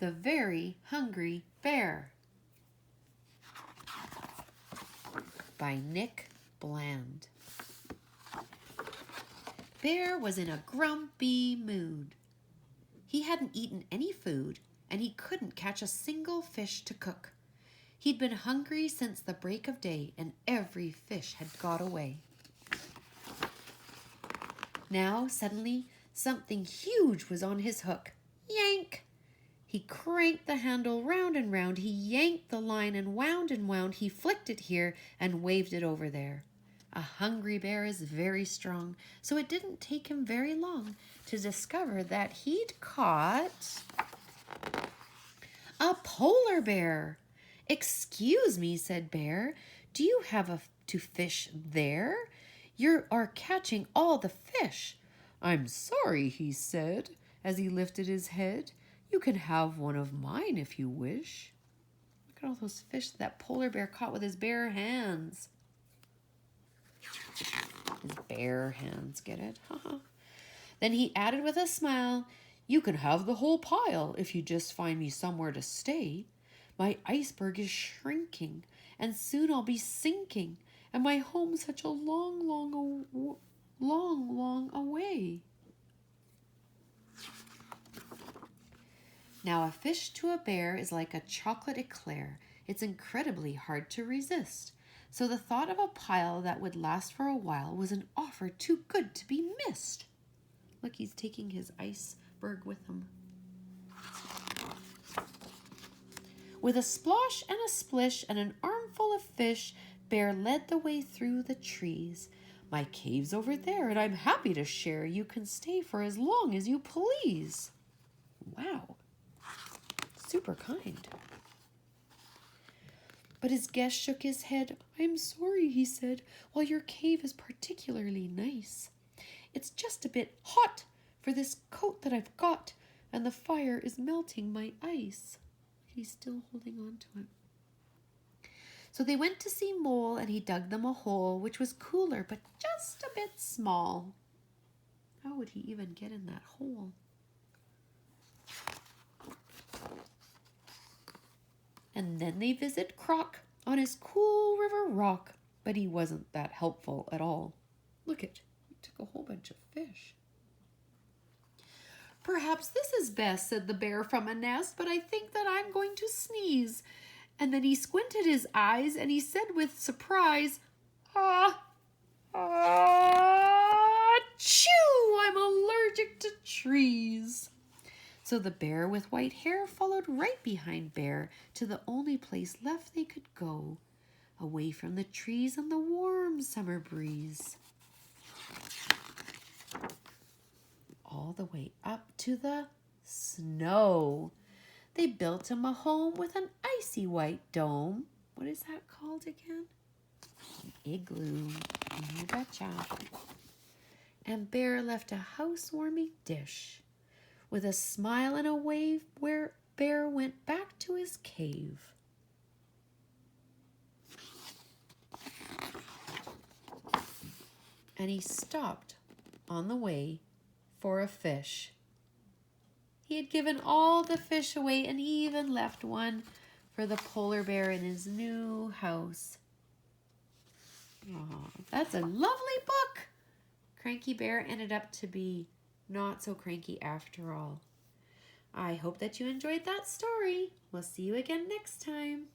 The Very Hungry Bear by Nick Bland. Bear was in a grumpy mood. He hadn't eaten any food, and he couldn't catch a single fish to cook. He'd been hungry since the break of day, and every fish had got away. Now, suddenly, something huge was on his hook. Yank! He cranked the handle round and round. He yanked the line and wound. He flicked it here and waved it over there. A hungry bear is very strong, so it didn't take him very long to discover that he'd caught a polar bear. "Excuse me," said Bear, "do you have to fish there? You are catching all the fish." "I'm sorry," he said, as he lifted his head. "You can have one of mine if you wish." Look at all those fish that polar bear caught with his bare hands. His bare hands, get it? Then he added with a smile, "You can have the whole pile if you just find me somewhere to stay. My iceberg is shrinking, and soon I'll be sinking, and my home's such a long, long away." Now, a fish to a bear is like a chocolate eclair. It's incredibly hard to resist. So the thought of a pile that would last for a while was an offer too good to be missed. Look, he's taking his iceberg with him. With a splosh and a splish and an armful of fish, Bear led the way through the trees. "My cave's over there, and I'm happy to share. You can stay for as long as you please." Wow. Super kind. But his guest shook his head. "I'm sorry," he said. "Well, your cave is particularly nice. It's just a bit hot for this coat that I've got, and the fire is melting my ice." He's still holding on to it. So they went to see Mole, and he dug them a hole, which was cooler, but just a bit small. How would he even get in that hole? And then they visit Croc on his cool river rock, but he wasn't that helpful at all. Look at, he took a whole bunch of fish. "Perhaps this is best," said the bear from a nest, "but I think that I'm going to sneeze." And then he squinted his eyes and he said with surprise, "Achoo! I'm allergic to trees." So the bear with white hair followed right behind Bear to the only place left they could go, away from the trees and the warm summer breeze. All the way up to the snow. They built him a home with an icy white dome. What is that called again? An igloo. You betcha. And Bear left a housewarming dish. With a smile and a wave, where Bear went back to his cave. And he stopped on the way for a fish. He had given all the fish away and even left one for the polar bear in his new house. Oh, that's a lovely book. Cranky Bear ended up to be not so cranky after all. I hope that you enjoyed that story. We'll see you again next time.